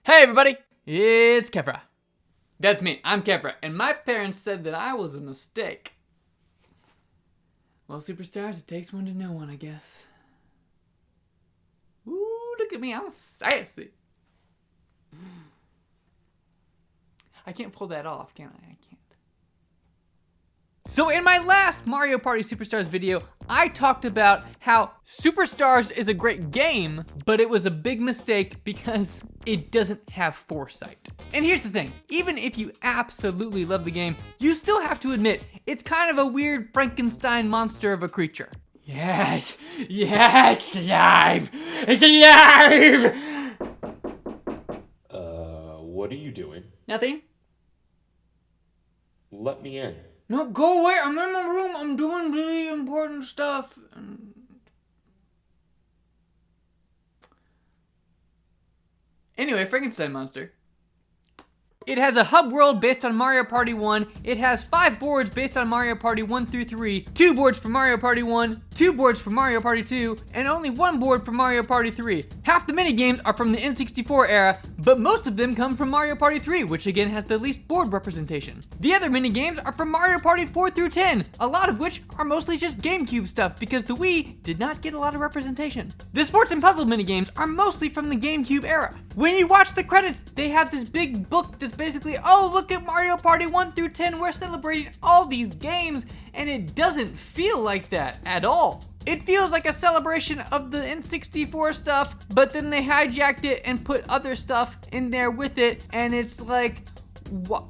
Hey everybody, it's Kefra. That's me, I'm Kefra, and my parents said that I was a mistake. Well, superstars, it takes one to know one, I guess. Ooh, look at me, I'm sassy. I can't pull that off, can I? I can't. So in my last Mario Party Superstars video, I talked about how Superstars is a great game, but it was a big mistake because it doesn't have foresight. And here's the thing, even if you absolutely love the game, you still have to admit, it's kind of a weird Frankenstein monster of a creature. Yes, yes, alive, it's alive! What are you doing? Nothing. Let me in. No, go away, I'm in my room, I'm doing really important stuff. Anyway, Frankenstein monster. It has a hub world based on Mario Party 1. It has 5 boards based on Mario Party 1 through 3, 2 boards for Mario Party 1, 2 boards for Mario Party 2, and only 1 board for Mario Party 3. Half the minigames are from the N64 era, but most of them come from Mario Party 3, which again has the least board representation. The other minigames are from Mario Party 4 through 10, a lot of which are mostly just GameCube stuff because the Wii did not get a lot of representation. The sports and puzzle minigames are mostly from the GameCube era. When you watch the credits, they have this big book that's basically, oh, look at Mario Party 1 through 10, we're celebrating all these games, and it doesn't feel like that at all. It feels like a celebration of the N64 stuff, but then they hijacked it and put other stuff in there with it, and it's like, what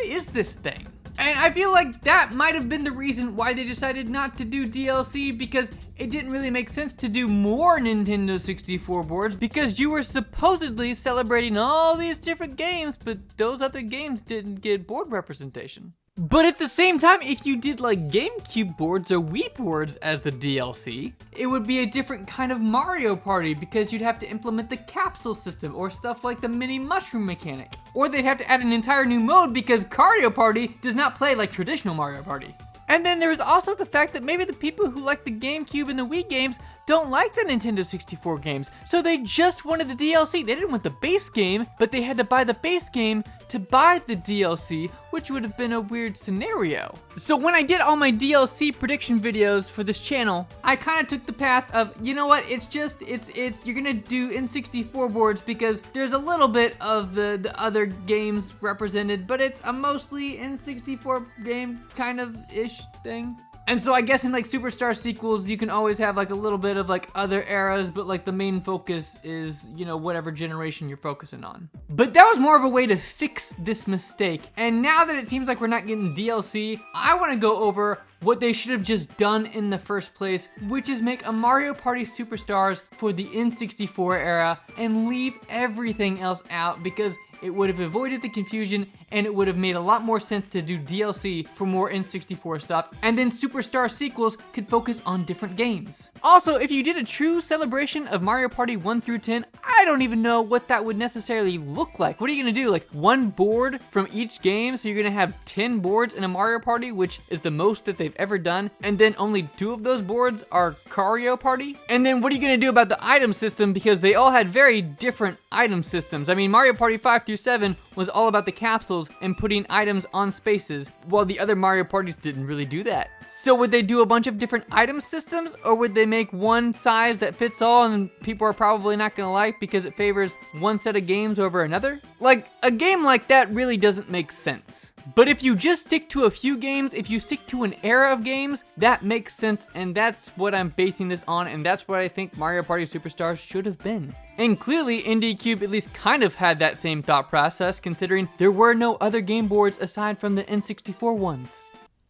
is this thing? And I feel like that might have been the reason why they decided not to do DLC, because it didn't really make sense to do more Nintendo 64 boards because you were supposedly celebrating all these different games, but those other games didn't get board representation. But at the same time, if you did like GameCube boards or Wii boards as the DLC, it would be a different kind of Mario Party because you'd have to implement the capsule system or stuff like the mini mushroom mechanic. Or they'd have to add an entire new mode because Mario Party does not play like traditional Mario Party. And then there's also the fact that maybe the people who like the GameCube and the Wii games don't like the Nintendo 64 games, so they just wanted the DLC. They didn't want the base game, but they had to buy the base game to buy the DLC, which would have been a weird scenario. So when I did all my DLC prediction videos for this channel, I kind of took the path of, you know what, you're gonna do N64 boards because there's a little bit of the other games represented, but it's a mostly N64 game kind of ish thing. And so I guess in like Superstar sequels, you can always have like a little bit of like other eras, but like the main focus is, you know, whatever generation you're focusing on. But that was more of a way to fix this mistake. And now that it seems like we're not getting DLC, I want to go over what they should have just done in the first place, which is make a Mario Party Superstars for the N64 era and leave everything else out, because it would have avoided the confusion and it would have made a lot more sense to do DLC for more N64 stuff, and then Superstar sequels could focus on different games. Also, if you did a true celebration of Mario Party 1 through 10, I don't even know what that would necessarily look like. What are you gonna do, like 1 board from each game? So you're gonna have 10 boards in a Mario Party, which is the most that they've ever done, and then only 2 of those boards are Mario Party? And then what are you gonna do about the item system, because they all had very different item systems. I mean, Mario Party 5 through 7 was all about the capsules and putting items on spaces, while the other Mario Parties didn't really do that. So would they do a bunch of different item systems, or would they make one size that fits all and people are probably not gonna like because it favors one set of games over another? Like, a game like that really doesn't make sense. But if you just stick to a few games, if you stick to an era of games, that makes sense, and that's what I'm basing this on, and that's what I think Mario Party Superstars should have been. And clearly, NDCube at least kind of had that same thought process, considering there were no other game boards aside from the N64 ones.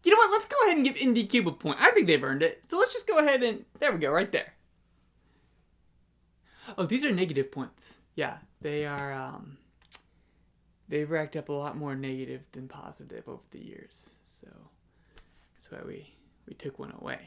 You know what, let's go ahead and give NDCube a point. I think they've earned it. So let's just go ahead and, there we go, right there. Oh, these are negative points. Yeah, they are, they've racked up a lot more negative than positive over the years. So that's why we took one away.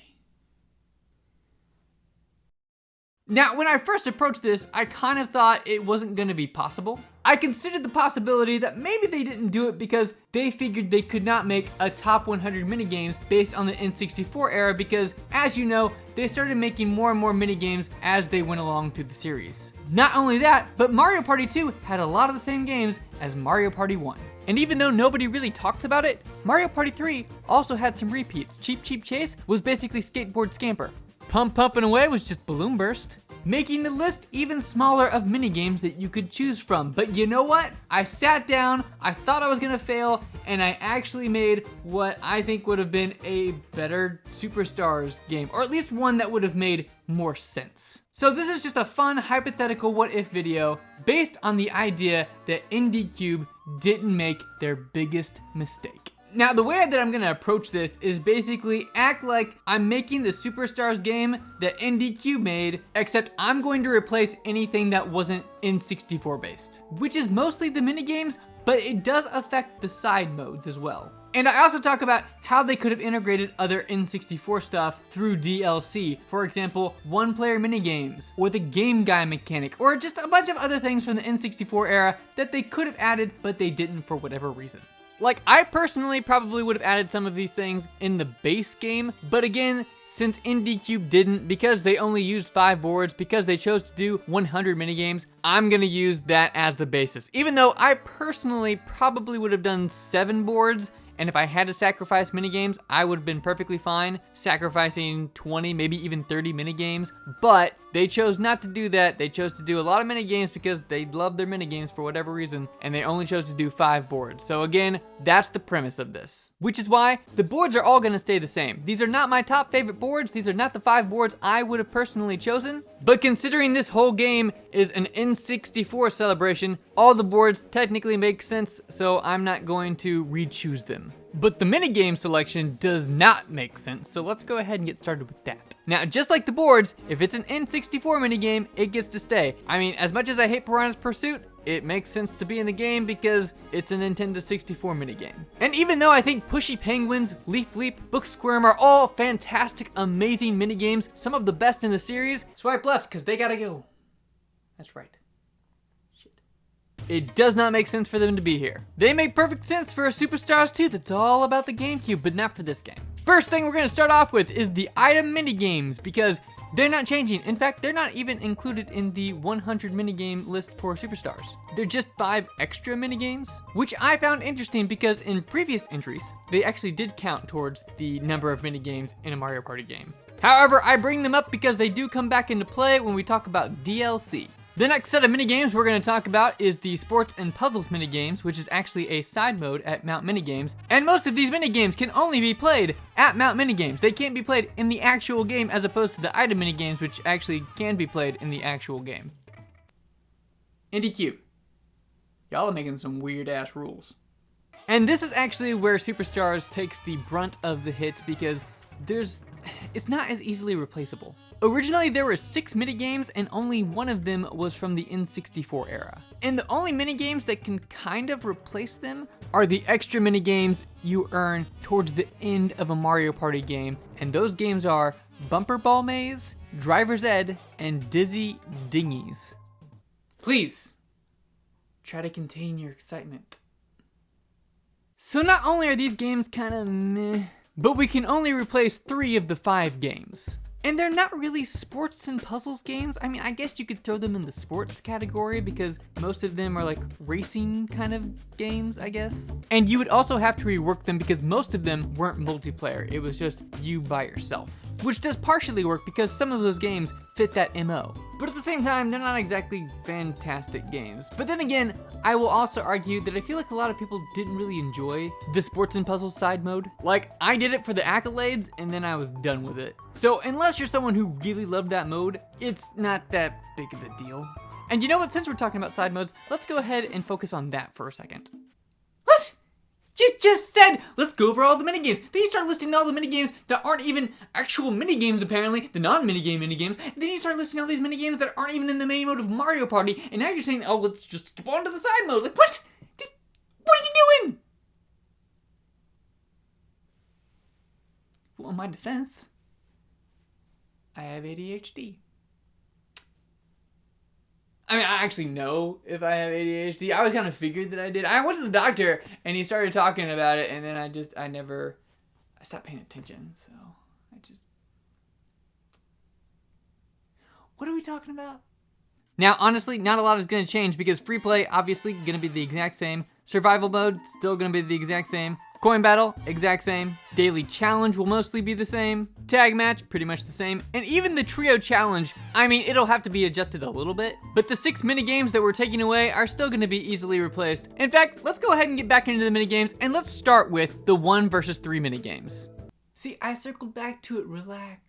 Now, when I first approached this, I kind of thought it wasn't going to be possible. I considered the possibility that maybe they didn't do it because they figured they could not make a top 100 minigames based on the N64 era, because, as you know, they started making more and more minigames as they went along through the series. Not only that, but Mario Party 2 had a lot of the same games as Mario Party 1. And even though nobody really talks about it, Mario Party 3 also had some repeats. Cheep Cheep Chase was basically Skateboard Scamper. Pump Pumpin' Away was just Balloon Burst, making the list even smaller of minigames that you could choose from. But you know what? I sat down, I thought I was gonna fail, and I actually made what I think would have been a better Superstars game, or at least one that would have made more sense. So this is just a fun hypothetical what if video based on the idea that NDCube didn't make their biggest mistake. Now, the way that I'm gonna approach this is basically act like I'm making the Superstars game that NDCube made, except I'm going to replace anything that wasn't N64 based, which is mostly the minigames, but it does affect the side modes as well. And I also talk about how they could have integrated other N64 stuff through DLC. For example, one-player minigames, or the game guy mechanic, or just a bunch of other things from the N64 era that they could have added, but they didn't for whatever reason. Like, I personally probably would have added some of these things in the base game, but again, since NDCube didn't, because they only used 5 boards, because they chose to do 100 minigames, I'm gonna use that as the basis. Even though I personally probably would have done 7 boards, and if I had to sacrifice minigames, I would have been perfectly fine sacrificing 20, maybe even 30 minigames, but they chose not to do that. They chose to do a lot of minigames because they love their minigames for whatever reason, and they only chose to do 5 boards. So again, that's the premise of this. Which is why the boards are all gonna stay the same. These are not my top favorite boards. These are not the 5 boards I would have personally chosen, but considering this whole game is an N64 celebration, all the boards technically make sense, so I'm not going to re-choose them. But the minigame selection does not make sense, so let's go ahead and get started with that. Now, just like the boards, if it's an N64 minigame, it gets to stay. I mean, as much as I hate Piranha's Pursuit, it makes sense to be in the game because it's a Nintendo 64 minigame. And even though I think Pushy Penguins, Leaf Leap, Book Squirm are all fantastic, amazing minigames, some of the best in the series, swipe left because they gotta go. That's right. It does not make sense for them to be here. They make perfect sense for a Superstars 2 that's all about the GameCube, but not for this game. First thing we're gonna start off with is the item minigames, because they're not changing. In fact, they're not even included in the 100 minigame list for Superstars. They're just 5 extra minigames, which I found interesting because in previous entries, they actually did count towards the number of minigames in a Mario Party game. However, I bring them up because they do come back into play when we talk about DLC. The next set of minigames we're going to talk about is the Sports and Puzzles minigames, which is actually a side mode at Mount Minigames. And most of these minigames can only be played at Mount Minigames. They can't be played in the actual game as opposed to the item minigames, which actually can be played in the actual game. NDCube. Y'all are making some weird ass rules. And this is actually where Superstars takes the brunt of the hits because it's not as easily replaceable. Originally, there were 6 minigames and only one of them was from the N64 era. And the only minigames that can kind of replace them are the extra minigames you earn towards the end of a Mario Party game. And those games are Bumper Ball Maze, Driver's Ed, and Dizzy Dinghies. Please, try to contain your excitement. So not only are these games kind of meh, but we can only replace 3 of the 5 games. And they're not really sports and puzzles games. I mean, I guess you could throw them in the sports category because most of them are like racing kind of games, I guess. And you would also have to rework them because most of them weren't multiplayer. It was just you by yourself, which does partially work because some of those games fit that MO. But at the same time, they're not exactly fantastic games. But then again, I will also argue that I feel like a lot of people didn't really enjoy the sports and puzzles side mode. Like, I did it for the accolades and then I was done with it. So unless you're someone who really loved that mode, it's not that big of a deal. And you know what, since we're talking about side modes, let's go ahead and focus on that for a second. What? You just said, let's go over all the minigames. Then you start listing all the minigames that aren't even actual minigames, apparently, the non-minigame minigames. And then you start listing all these minigames that aren't even in the main mode of Mario Party. And now you're saying, oh, let's just skip on to the side mode. Like, what? What are you doing? Well, in my defense, I have ADHD. I mean, I actually know if I have ADHD. I was kind of figured that I did. I went to the doctor and he started talking about it and then I stopped paying attention. So what are we talking about? Now, honestly, not a lot is gonna change because free play, obviously, gonna be the exact same. Survival mode, still gonna be the exact same. Coin battle, exact same. Daily challenge will mostly be the same. Tag match, pretty much the same. And even the trio challenge, I mean, it'll have to be adjusted a little bit, but the 6 minigames that we're taking away are still gonna be easily replaced. In fact, let's go ahead and get back into the minigames, and let's start with the 1 versus 3 minigames. See, I circled back to it, relax.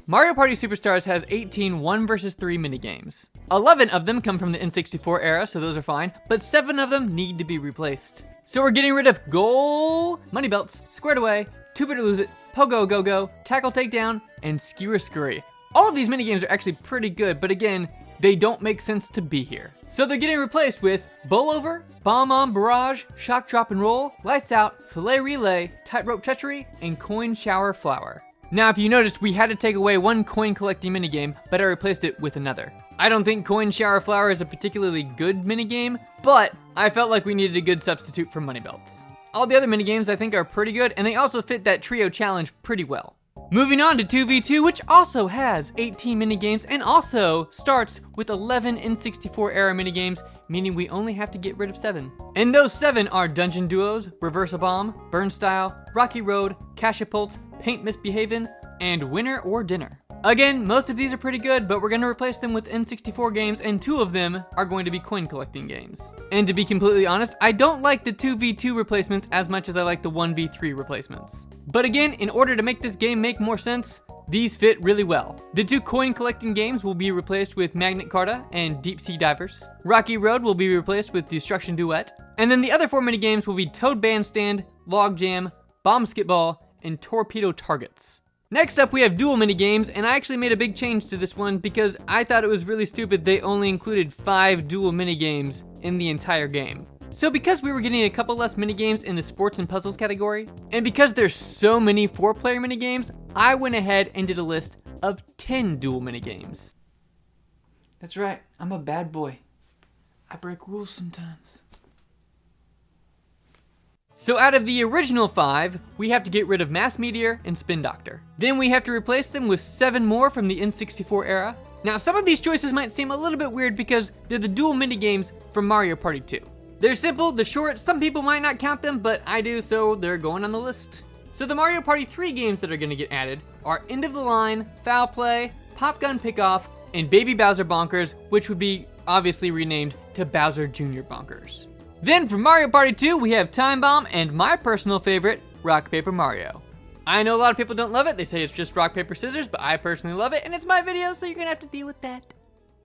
Mario Party Superstars has 18 1 versus 3 minigames. 11 of them come from the N64 era, so those are fine, but 7 of them need to be replaced. So we're getting rid of Goal, Money Belts, Squared Away, 2-Bit or Lose It, Pogo Go Go, Tackle Takedown, and Skewer Scurry. All of these minigames are actually pretty good, but again, they don't make sense to be here. So they're getting replaced with Bowl Over, Bomb On Barrage, Shock Drop and Roll, Lights Out, Filet Relay, Tightrope Treachery, and Coin Shower Flower. Now, if you noticed, we had to take away one coin collecting minigame, but I replaced it with another. I don't think Coin Shower Flower is a particularly good minigame, but I felt like we needed a good substitute for Money Belts. All the other minigames I think are pretty good, and they also fit that trio challenge pretty well. Moving on to 2v2, which also has 18 minigames and also starts with 11 N64 era minigames, meaning we only have to get rid of 7. And those 7 are Dungeon Duos, Reverse a Bomb, Burn Style, Rocky Road, Cashapult, Paint Misbehavin', and Winner or Dinner. Again, most of these are pretty good, but we're going to replace them with N64 games, and 2 of them are going to be coin collecting games. And to be completely honest, I don't like the 2v2 replacements as much as I like the 1v3 replacements. But again, in order to make this game make more sense, these fit really well. The 2 coin collecting games will be replaced with Magnet Carta and Deep Sea Divers. Rocky Road will be replaced with Destruction Duet. And then the other 4 minigames will be Toad Bandstand, Log Jam, Bomb Skitball, and Torpedo Targets. Next up, we have dual minigames, and I actually made a big change to this one because I thought it was really stupid they only included 5 dual minigames in the entire game. So because we were getting a couple less minigames in the sports and puzzles category, and because there's so many 4-player minigames, I went ahead and did a list of 10 dual minigames. That's right, I'm a bad boy. I break rules sometimes. So out of the original 5, we have to get rid of Mass Meteor and Spin Doctor. Then we have to replace them with 7 more from the N64 era. Now some of these choices might seem a little bit weird because they're the dual minigames from Mario Party 2. They're simple, they're short, some people might not count them, but I do, so they're going on the list. So the Mario Party 3 games that are going to get added are End of the Line, Foul Play, Pop Gun Pickoff, and Baby Bowser Bonkers, which would be obviously renamed to Bowser Jr. Bonkers. Then for Mario Party 2, we have Time Bomb and my personal favorite, Rock Paper Mario. I know a lot of people don't love it, they say it's just rock, paper, scissors, but I personally love it, and it's my video, so you're gonna have to deal with that.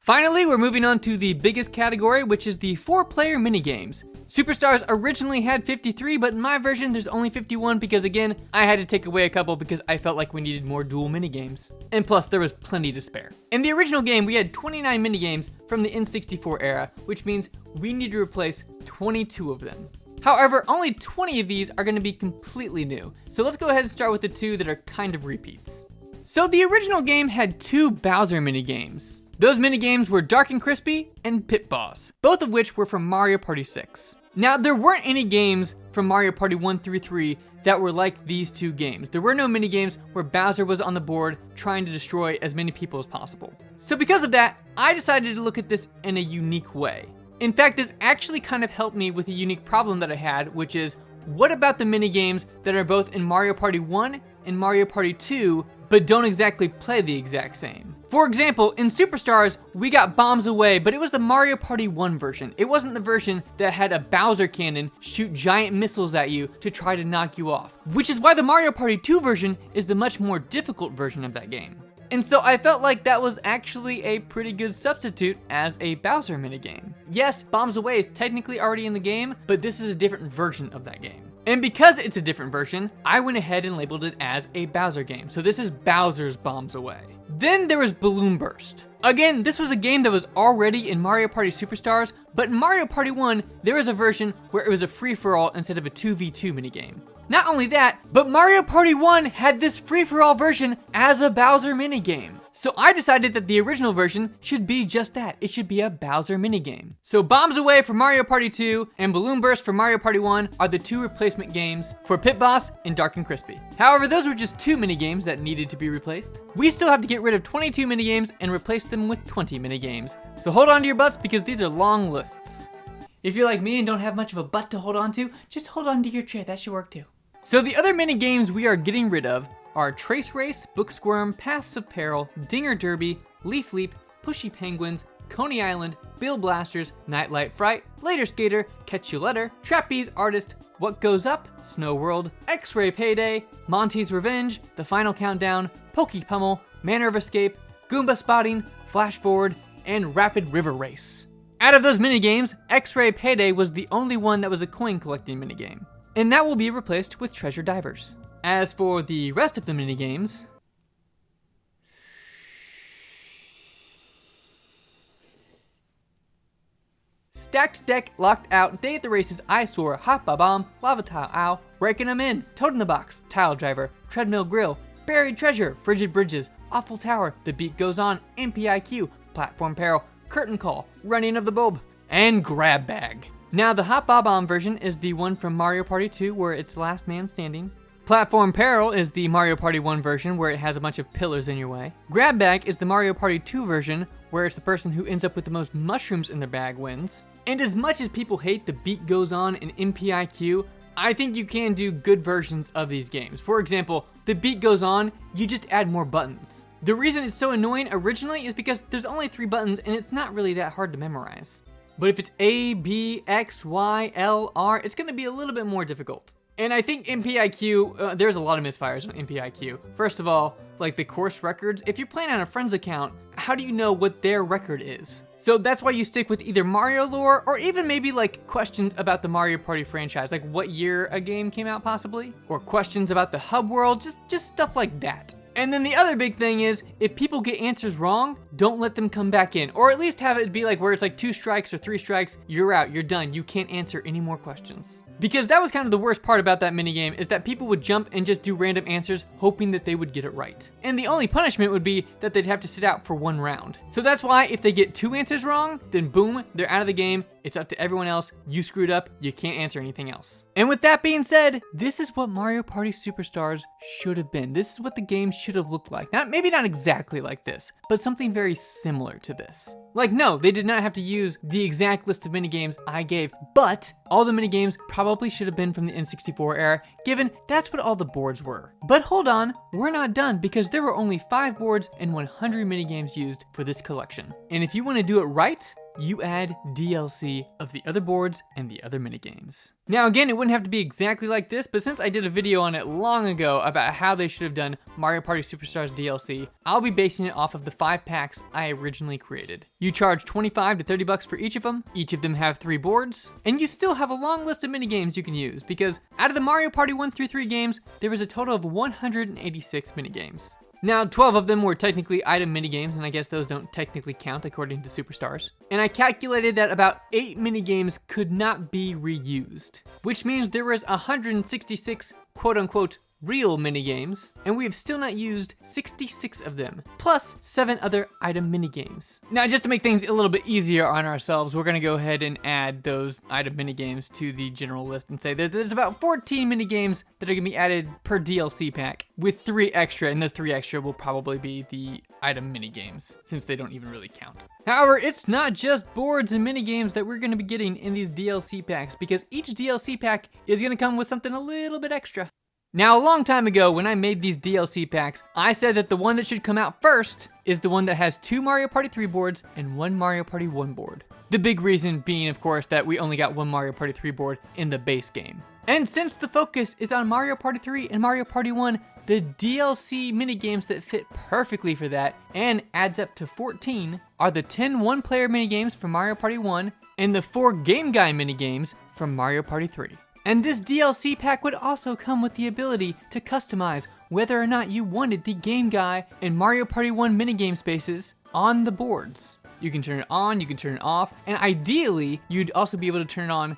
Finally, we're moving on to the biggest category, which is the 4-player minigames. Superstars originally had 53, but in my version, there's only 51 because again, I had to take away a couple because I felt like we needed more dual minigames. And plus, there was plenty to spare. In the original game, we had 29 minigames from the N64 era, which means we need to replace 22 of them. However, only 20 of these are going to be completely new. So let's go ahead and start with the 2 that are kind of repeats. So the original game had 2 Bowser minigames. Those minigames were Dark and Crispy and Pit Boss, both of which were from Mario Party 6. Now, there weren't any games from Mario Party 1 through 3 that were like these 2 games. There were no minigames where Bowser was on the board trying to destroy as many people as possible. So because of that, I decided to look at this in a unique way. In fact, this actually kind of helped me with a unique problem that I had, which is, what about the minigames that are both in Mario Party 1 and Mario Party 2, but don't exactly play the exact same? For example, in Superstars, we got Bombs Away, but it was the Mario Party 1 version. It wasn't the version that had a Bowser cannon shoot giant missiles at you to try to knock you off, which is why the Mario Party 2 version is the much more difficult version of that game. And so I felt like that was actually a pretty good substitute as a Bowser minigame. Yes, Bombs Away is technically already in the game, but this is a different version of that game. And because it's a different version, I went ahead and labeled it as a Bowser game. So this is Bowser's Bombs Away. Then there was Balloon Burst. Again, this was a game that was already in Mario Party Superstars, but in Mario Party 1, there was a version where it was a free-for-all instead of a 2v2 minigame. Not only that, but Mario Party 1 had this free-for-all version as a Bowser minigame. So I decided that the original version should be just that. It should be a Bowser minigame. So Bombs Away for Mario Party 2 and Balloon Burst for Mario Party 1 are the 2 replacement games for Pit Boss and Dark and Crispy. However, those were just 2 minigames that needed to be replaced. We still have to get rid of 22 minigames and replace them with 20 minigames. So hold on to your butts because these are long lists. If you're like me and don't have much of a butt to hold on to, just hold on to your chair, that should work too. So the other minigames we are getting rid of are Trace Race, Book Squirm, Paths of Peril, Dinger Derby, Leaf Leap, Pushy Penguins, Coney Island, Bill Blasters, Nightlight Fright, Later Skater, Catch You Letter, Trapeze Artist, What Goes Up, Snow World, X-Ray Payday, Monty's Revenge, The Final Countdown, Pokey Pummel, Manner of Escape, Goomba Spotting, Flash Forward, and Rapid River Race. Out of those minigames, X-Ray Payday was the only one that was a coin collecting minigame, and that will be replaced with Treasure Divers. As for the rest of the minigames, Stacked Deck, Locked Out, Day at the Races, Eyesore, Hot Bomb, Lava Tile Ow, Breaking 'em In, Toad in the Box, Tile Driver, Treadmill Grill, Buried Treasure, Frigid Bridges, Awful Tower, The Beat Goes On, NPIQ, Platform Peril, Curtain Call, Running of the Bulb, and Grab Bag. Now the Hot Bomb version is the one from Mario Party 2 where it's last man standing. Platform Peril is the Mario Party 1 version where it has a bunch of pillars in your way. Grab Bag is the Mario Party 2 version where it's the person who ends up with the most mushrooms in their bag wins. And as much as people hate The Beat Goes On and NPIQ, I think you can do good versions of these games. For example, The Beat Goes On, you just add more buttons. The reason it's so annoying originally is because there's only 3 buttons and it's not really that hard to memorize. But if it's A, B, X, Y, L, R, it's gonna be a little bit more difficult. And I think NPIQ, there's a lot of misfires on NPIQ. First of all, like the course records, if you're playing on a friend's account, how do you know what their record is? So that's why you stick with either Mario lore or even maybe like questions about the Mario Party franchise, like what year a game came out possibly, or questions about the hub world, just stuff like that. And then the other big thing is, if people get answers wrong, don't let them come back in. Or at least have it be like where it's like 2 strikes or 3 strikes, you're out, you're done, you can't answer any more questions. Because that was kind of the worst part about that minigame, is that people would jump and just do random answers, hoping that they would get it right. And the only punishment would be that they'd have to sit out for 1 round. So that's why if they get 2 answers wrong, then boom, they're out of the game, it's up to everyone else, you screwed up, you can't answer anything else. And with that being said, this is what Mario Party Superstars should have been. This is what the game should have looked like. Maybe not exactly like this, but something very similar to this. Like, no, they did not have to use the exact list of minigames I gave, but all the minigames probably should have been from the N64 era, given that's what all the boards were. But hold on, we're not done because there were only 5 boards and 100 minigames used for this collection. And if you want to do it right, you add DLC of the other boards and the other minigames. Now again, it wouldn't have to be exactly like this, but since I did a video on it long ago about how they should have done Mario Party Superstars DLC, I'll be basing it off of the 5 packs I originally created. You charge $25 to $30 for each of them have 3 boards, and you still have a long list of minigames you can use, because out of the Mario Party 1 through 3 games, there was a total of 186 minigames. Now, 12 of them were technically item minigames, and I guess those don't technically count according to Superstars. And I calculated that about 8 minigames could not be reused, which means there was 166 quote-unquote real minigames, and we have still not used 66 of them, plus 7 other item minigames. Now, just to make things a little bit easier on ourselves, we're gonna go ahead and add those item minigames to the general list and say that there's about 14 minigames that are gonna be added per DLC pack, with 3 extra, and those 3 extra will probably be the item minigames, since they don't even really count. However, it's not just boards and minigames that we're gonna be getting in these DLC packs, because each DLC pack is gonna come with something a little bit extra. Now, a long time ago, when I made these DLC packs, I said that the one that should come out first is the one that has 2 Mario Party 3 boards and 1 Mario Party 1 board. The big reason being, of course, that we only got 1 Mario Party 3 board in the base game. And since the focus is on Mario Party 3 and Mario Party 1, the DLC minigames that fit perfectly for that, and adds up to 14, are the 10 one-player minigames from Mario Party 1 and the 4 Game Guy minigames from Mario Party 3. And this DLC pack would also come with the ability to customize whether or not you wanted the Game Guy and Mario Party 1 minigame spaces on the boards. You can turn it on, you can turn it off, and ideally, you'd also be able to turn it on,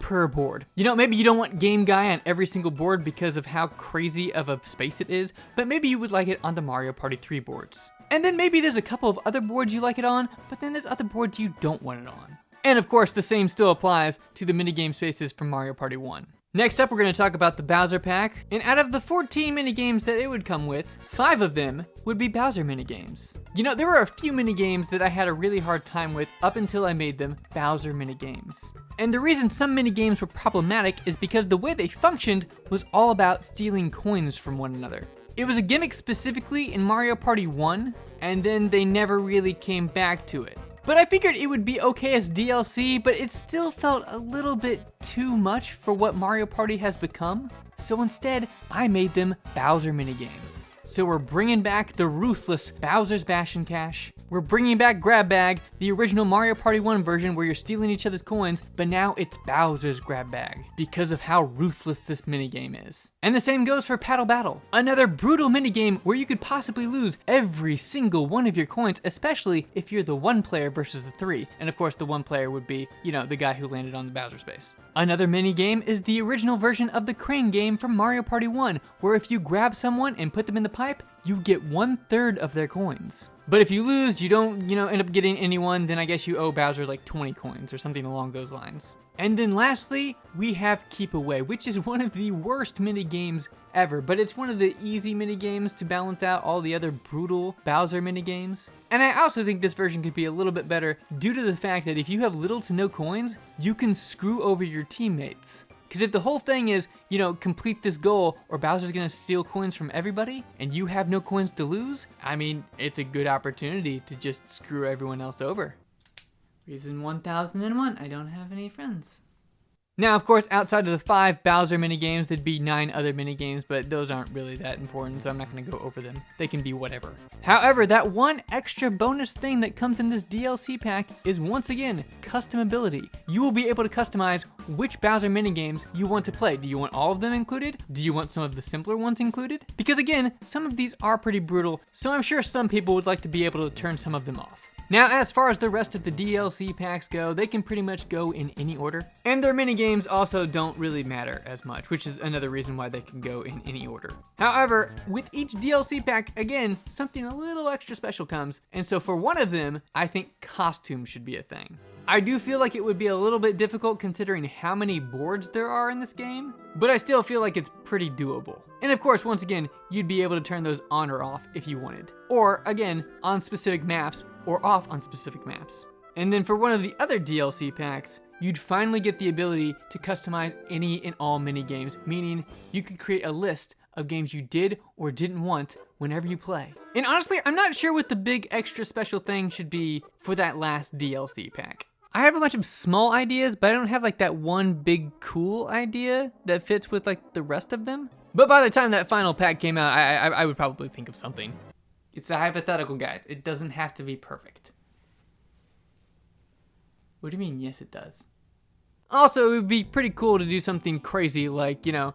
per board. Maybe you don't want Game Guy on every single board because of how crazy of a space it is, but maybe you would like it on the Mario Party 3 boards. And then maybe there's a couple of other boards you like it on, but then there's other boards you don't want it on. And of course, the same still applies to the minigame spaces from Mario Party 1. Next up, we're going to talk about the Bowser Pack, and out of the 14 minigames that it would come with, 5 of them would be Bowser minigames. You know, there were a few minigames that I had a really hard time with up until I made them Bowser minigames. And the reason some minigames were problematic is because the way they functioned was all about stealing coins from one another. It was a gimmick specifically in Mario Party 1, and then they never really came back to it. But I figured it would be okay as DLC, but it still felt a little bit too much for what Mario Party has become. So instead, I made them Bowser minigames. So we're bringing back the ruthless Bowser's Bash and Cash. We're bringing back Grab Bag, the original Mario Party 1 version where you're stealing each other's coins, but now it's Bowser's Grab Bag because of how ruthless this minigame is. And the same goes for Paddle Battle, another brutal minigame where you could possibly lose every single one of your coins, especially if you're the 1 player versus the 3. And of course, the 1 player would be, you know, the guy who landed on the Bowser space. Another minigame is the original version of the crane game from Mario Party 1, where if you grab someone and put them in the pipe, you get 1/3 of their coins. But if you lose, you don't, end up getting anyone, then I guess you owe Bowser like 20 coins or something along those lines. And then lastly, we have Keep Away, which is one of the worst minigames ever, but it's one of the easy minigames to balance out all the other brutal Bowser minigames. And I also think this version could be a little bit better due to the fact that if you have little to no coins, you can screw over your teammates. Because if the whole thing is, complete this goal or Bowser's gonna steal coins from everybody and you have no coins to lose, I mean, it's a good opportunity to just screw everyone else over. Reason 1001, I don't have any friends. Now, of course, outside of the 5 Bowser minigames, there'd be 9 other minigames, but those aren't really that important, so I'm not going to go over them. They can be whatever. However, that one extra bonus thing that comes in this DLC pack is, once again, customability. You will be able to customize which Bowser minigames you want to play. Do you want all of them included? Do you want some of the simpler ones included? Because again, some of these are pretty brutal, so I'm sure some people would like to be able to turn some of them off. Now, as far as the rest of the DLC packs go, they can pretty much go in any order. And their minigames also don't really matter as much, which is another reason why they can go in any order. However, with each DLC pack, again, something a little extra special comes. And so for one of them, I think costumes should be a thing. I do feel like it would be a little bit difficult considering how many boards there are in this game, but I still feel like it's pretty doable. And of course, once again, you'd be able to turn those on or off if you wanted. Or again, on specific maps or off on specific maps. And then for one of the other DLC packs, you'd finally get the ability to customize any and all minigames, meaning you could create a list of games you did or didn't want whenever you play. And honestly, I'm not sure what the big extra special thing should be for that last DLC pack. I have a bunch of small ideas, but I don't have like that one big cool idea that fits with like the rest of them. But by the time that final pack came out, I would probably think of something. It's a hypothetical, guys. It doesn't have to be perfect. What do you mean, yes it does? Also, it would be pretty cool to do something crazy like, a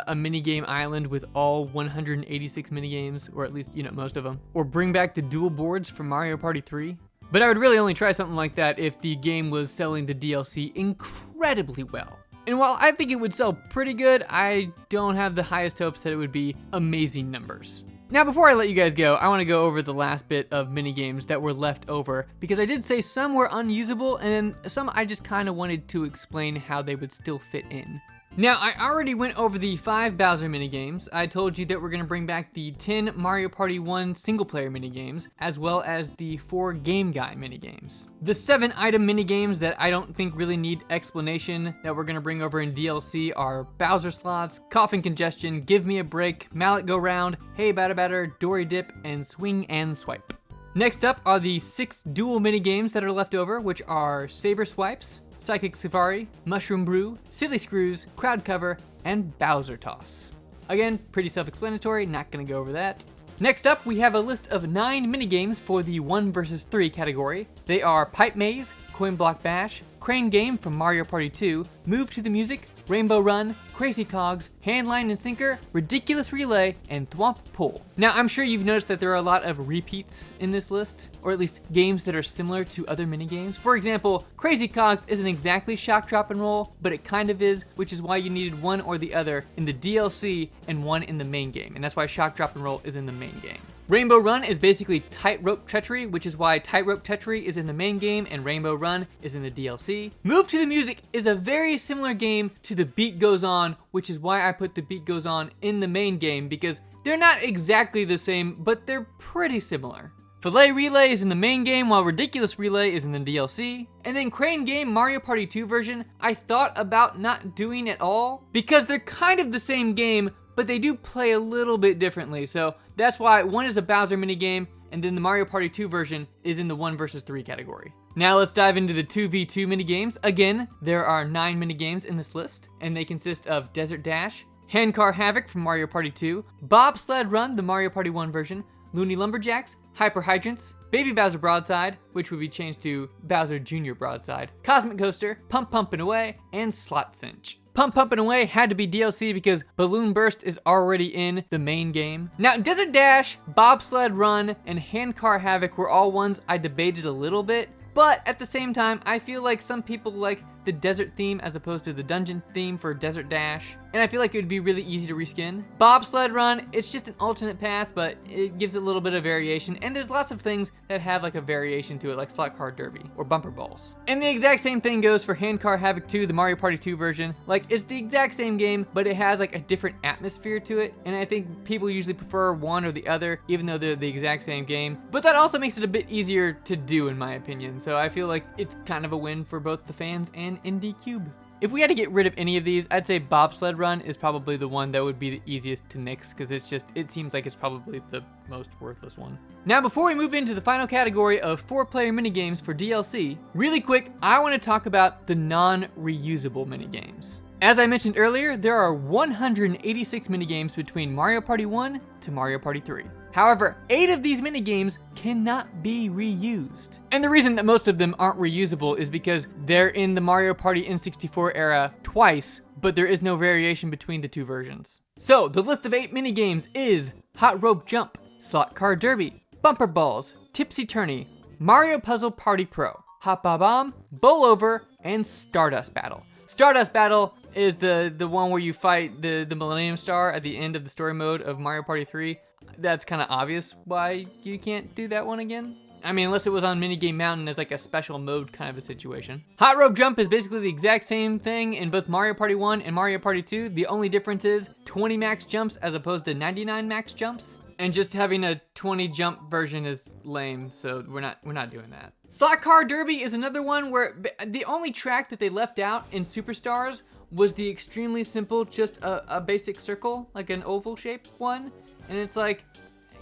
minigame island with all 186 minigames, or at least, most of them. Or bring back the dual boards from Mario Party 3. But I would really only try something like that if the game was selling the DLC incredibly well. And while I think it would sell pretty good, I don't have the highest hopes that it would be amazing numbers. Now, before I let you guys go, I want to go over the last bit of minigames that were left over, because I did say some were unusable, and then some I just kind of wanted to explain how they would still fit in. Now, I already went over the 5 Bowser minigames. I told you that we're going to bring back the 10 Mario Party 1 single-player minigames, as well as the 4 Game Guy minigames. The 7 item minigames that I don't think really need explanation that we're going to bring over in DLC are Bowser Slots, Coughing Congestion, Give Me a Break, Mallet Go Round, Hey Batter Batter, Dory Dip, and Swing and Swipe. Next up are the 6 dual minigames that are left over, which are Saber Swipes, Psychic Safari, Mushroom Brew, Silly Screws, Crowd Cover, and Bowser Toss. Again, pretty self-explanatory, not gonna go over that. Next up, we have a list of 9 minigames for the 1 vs 3 category. They are Pipe Maze, Coin Block Bash, Crane Game from Mario Party 2, Move to the Music, Rainbow Run, Crazy Cogs, Hand Line and Sinker, Ridiculous Relay, and Thwomp Pull. Now, I'm sure you've noticed that there are a lot of repeats in this list, or at least games that are similar to other minigames. For example, Crazy Cogs isn't exactly Shock, Drop, and Roll, but it kind of is, which is why you needed one or the other in the DLC and one in the main game, and that's why Shock, Drop, and Roll is in the main game. Rainbow Run is basically tightrope treachery, which is why tightrope treachery is in the main game and Rainbow Run is in the DLC. Move to the Music is a very similar game to The Beat Goes On, which is why I put The Beat Goes On in the main game, because they're not exactly the same, but they're pretty similar. Filet Relay is in the main game, while Ridiculous Relay is in the DLC. And then Crane Game Mario Party 2 version, I thought about not doing at all, because they're kind of the same game, but they do play a little bit differently. So that's why one is a Bowser minigame, and then the Mario Party 2 version is in the 1 vs 3 category. Now let's dive into the 2v2 minigames. Again, there are 9 minigames in this list, and they consist of Desert Dash, Handcar Havoc from Mario Party 2, Bobsled Run, the Mario Party 1 version, Looney Lumberjacks, Hyper Hydrants, Baby Bowser Broadside, which would be changed to Bowser Jr. Broadside, Cosmic Coaster, Pump Pumpin' Away, and Slot Cinch. Pump Pumpin' Away had to be DLC because Balloon Burst is already in the main game. Now, Desert Dash, Bobsled Run, and Handcar Havoc were all ones I debated a little bit, but at the same time, I feel like some people like the desert theme as opposed to the dungeon theme for Desert Dash, and I feel like it would be really easy to reskin. Bobsled Run, it's just an alternate path, but it gives a little bit of variation, and there's lots of things that have like a variation to it, like Slot Car Derby or Bumper Balls. And the exact same thing goes for Handcar Havoc 2, the Mario Party 2 version. Like, it's the exact same game, but it has like a different atmosphere to it, and I think people usually prefer one or the other, even though they're the exact same game. But that also makes it a bit easier to do, in my opinion, so I feel like it's kind of a win for both the fans and NDCube. If we had to get rid of any of these, I'd say Bobsled Run is probably the one that would be the easiest to nix, because it seems like it's probably the most worthless one. Now, before we move into the final category of 4-player minigames for DLC, really quick, I want to talk about the non-reusable minigames. As I mentioned earlier, there are 186 minigames between Mario Party 1 to Mario Party 3. However, 8 of these minigames cannot be reused. And the reason that most of them aren't reusable is because they're in the Mario Party N64 era twice, but there is no variation between the two versions. So, the list of 8 minigames is Hot Rope Jump, Slot Car Derby, Bumper Balls, Tipsy Tourney, Mario Puzzle Party Pro, Hop Bob Bomb, Bowl Over, and Stardust Battle. Stardust Battle is the one where you fight the Millennium Star at the end of the story mode of Mario Party 3. That's kind of obvious why you can't do that one again. I mean, unless it was on Minigame Mountain as like a special mode kind of a situation. Hot Rope Jump is basically the exact same thing in both Mario Party 1 and Mario Party 2. The only difference is 20 max jumps as opposed to 99 max jumps. And just having a 20 jump version is lame, so we're not doing that. Slot Car Derby is another one where the only track that they left out in Superstars was the extremely simple, just a basic circle, like an oval shaped one. And it's like,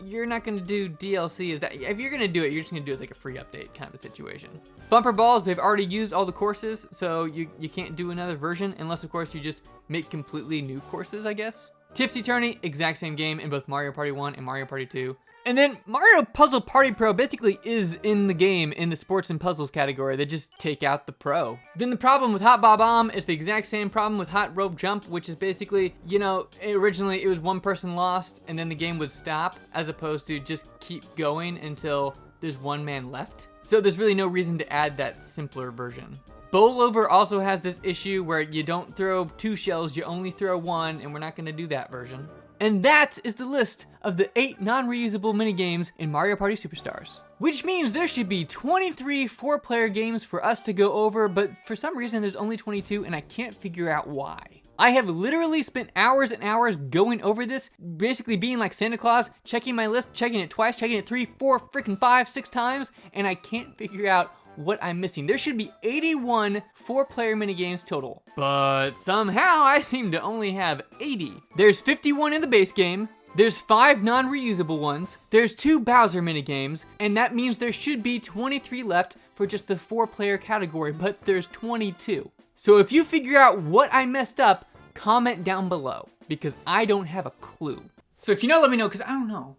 you're not gonna do DLC as that. If you're gonna do it, you're just gonna do it as like a free update kind of a situation. Bumper Balls, they've already used all the courses, so you can't do another version unless of course you just make completely new courses, I guess. Tipsy Tourney, exact same game in both Mario Party 1 and Mario Party 2. And then Mario Puzzle Party Pro basically is in the game in the sports and puzzles category. They just take out the pro. Then the problem with Hot Bob Bomb is the exact same problem with Hot Rope Jump, which is basically, you know, originally it was one person lost and then the game would stop, as opposed to just keep going until there's one man left. So there's really no reason to add that simpler version. Bowl Over also has this issue where you don't throw 2 shells, you only throw 1, and we're not gonna do that version. And that is the list of the 8 non-reusable minigames in Mario Party Superstars. Which means there should be 23 4-player games for us to go over, but for some reason there's only 22 and I can't figure out why. I have literally spent hours and hours going over this, basically being like Santa Claus, checking my list, checking it twice, checking it 3, 4, freaking 5, 6 times, and I can't figure out what I'm missing. There should be 81 4-player minigames total, but somehow I seem to only have 80. There's 51 in the base game, there's 5 non-reusable ones, there's 2 Bowser minigames, and that means there should be 23 left for just the 4-player category, but there's 22. So if you figure out what I messed up, comment down below, because I don't have a clue. So if you know, let me know, because I don't know.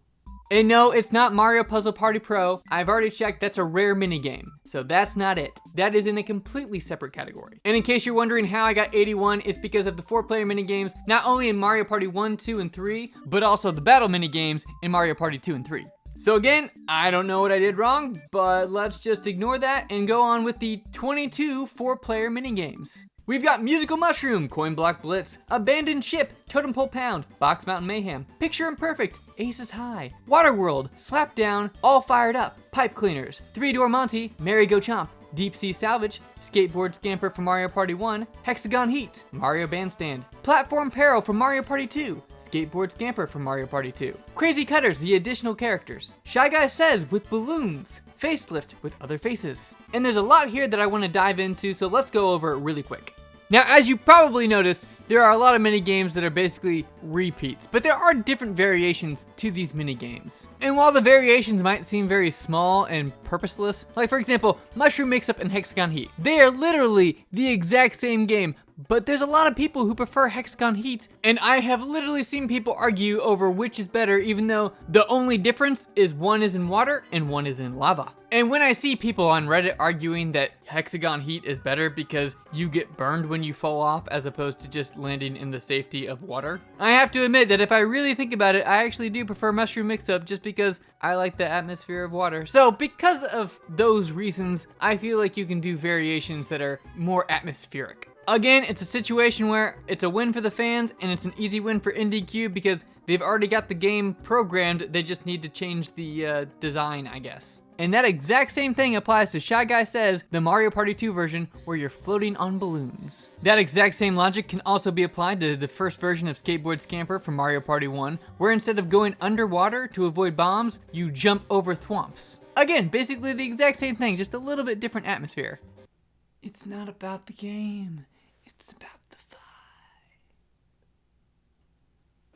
And no, it's not Mario Puzzle Party Pro. I've already checked, that's a rare minigame. So that's not it. That is in a completely separate category. And in case you're wondering how I got 81, it's because of the 4-player minigames, not only in Mario Party 1, 2, and 3, but also the battle minigames in Mario Party 2 and 3. So again, I don't know what I did wrong, but let's just ignore that and go on with the 22 4-player minigames. We've got Musical Mushroom, Coin Block Blitz, Abandoned Ship, Totem Pole Pound, Box Mountain Mayhem, Picture Imperfect, Aces High, Waterworld, Slap Down, All Fired Up, Pipe Cleaners, Three Door Monty, Merry Go Chomp, Deep Sea Salvage, Skateboard Scamper from Mario Party 1, Hexagon Heat, Mario Bandstand, Platform Peril from Mario Party 2, Skateboard Scamper from Mario Party 2, Crazy Cutters, the additional characters, Shy Guy Says with balloons, Facelift with other faces. And there's a lot here that I want to dive into, so let's go over it really quick. Now, as you probably noticed, there are a lot of minigames that are basically repeats, but there are different variations to these minigames. And while the variations might seem very small and purposeless, like for example, Mushroom Mix-Up and Hexagon Heat, they are literally the exact same game, but there's a lot of people who prefer Hexagon Heat, and I have literally seen people argue over which is better, even though the only difference is one is in water and one is in lava. And when I see people on Reddit arguing that Hexagon Heat is better because you get burned when you fall off as opposed to just landing in the safety of water, I have to admit that if I really think about it, I actually do prefer Mushroom Mix-Up just because I like the atmosphere of water. So because of those reasons, I feel like you can do variations that are more atmospheric. Again, it's a situation where it's a win for the fans and it's an easy win for NDCube because they've already got the game programmed, they just need to change the design, I guess. And that exact same thing applies to Shy Guy Says, the Mario Party 2 version, where you're floating on balloons. That exact same logic can also be applied to the first version of Skateboard Scamper from Mario Party 1, where instead of going underwater to avoid bombs, you jump over thwomps. Again, basically the exact same thing, just a little bit different atmosphere. It's not about the game, it's about the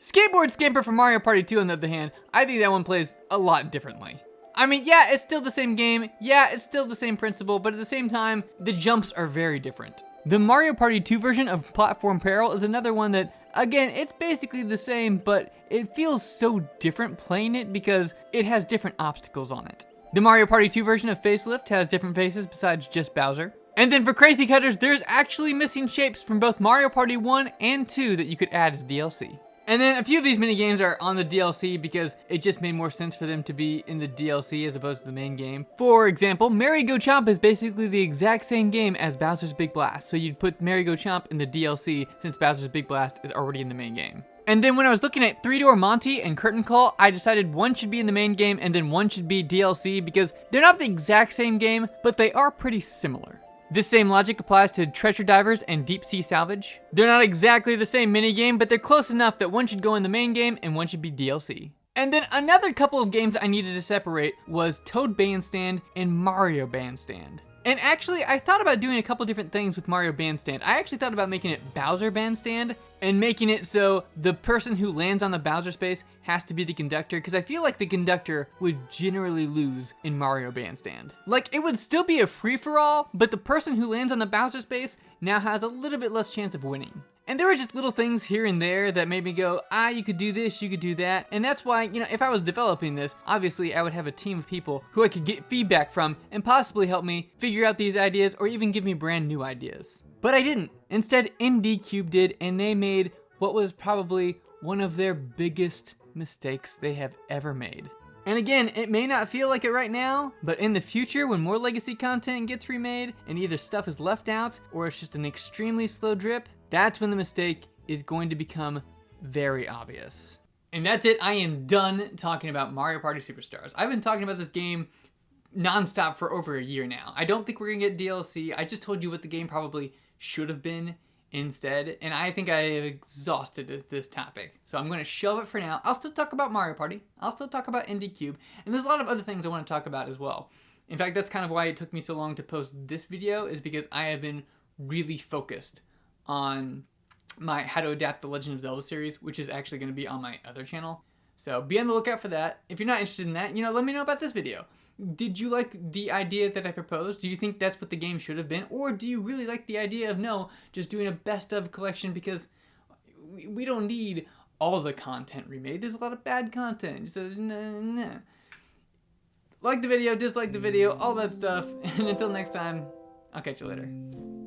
vibe. Skateboard Scamper from Mario Party 2, on the other hand, I think that one plays a lot differently. I mean, yeah, it's still the same game, yeah, it's still the same principle, but at the same time, the jumps are very different. The Mario Party 2 version of Platform Peril is another one that, again, it's basically the same, but it feels so different playing it because it has different obstacles on it. The Mario Party 2 version of Facelift has different faces besides just Bowser. And then for Crazy Cutters, there's actually missing shapes from both Mario Party 1 and 2 that you could add as DLC. And then a few of these minigames are on the DLC because it just made more sense for them to be in the DLC as opposed to the main game. For example, Merry Go Chomp is basically the exact same game as Bowser's Big Blast, so you'd put Merry Go Chomp in the DLC since Bowser's Big Blast is already in the main game. And then when I was looking at Three Door Monty and Curtain Call, I decided one should be in the main game and then one should be DLC because they're not the exact same game, but they are pretty similar. This same logic applies to Treasure Divers and Deep Sea Salvage. They're not exactly the same minigame, but they're close enough that one should go in the main game and one should be DLC. And then another couple of games I needed to separate was Toad Bandstand and Mario Bandstand. And actually, I thought about doing a couple different things with Mario Bandstand. I actually thought about making it Bowser Bandstand and making it so the person who lands on the Bowser space has to be the conductor, because I feel like the conductor would generally lose in Mario Bandstand. Like, it would still be a free-for-all, but the person who lands on the Bowser space now has a little bit less chance of winning. And there were just little things here and there that made me go, you could do this, you could do that. And that's why, if I was developing this, obviously I would have a team of people who I could get feedback from and possibly help me figure out these ideas or even give me brand new ideas. But I didn't. Instead, NDCube did, and they made what was probably one of their biggest mistakes they have ever made. And again, it may not feel like it right now, but in the future when more legacy content gets remade and either stuff is left out or it's just an extremely slow drip, that's when the mistake is going to become very obvious. And that's it, I am done talking about Mario Party Superstars. I've been talking about this game nonstop for over a year now. I don't think we're gonna get DLC. I just told you what the game probably should have been instead, and I think I have exhausted this topic. So I'm gonna shelve it for now. I'll still talk about Mario Party. I'll still talk about NDCube, and there's a lot of other things I wanna talk about as well. In fact, that's kind of why it took me so long to post this video, is because I have been really focused on my How to Adapt the Legend of Zelda series, which is actually going to be on my other channel. So be on the lookout for that. If you're not interested in that, let me know about this video. Did you like the idea that I proposed? Do you think that's what the game should have been? Or do you really like the idea of, just doing a best of collection because we don't need all the content remade. There's a lot of bad content. So, nah. Like the video, dislike the video, all that stuff. And until next time, I'll catch you later.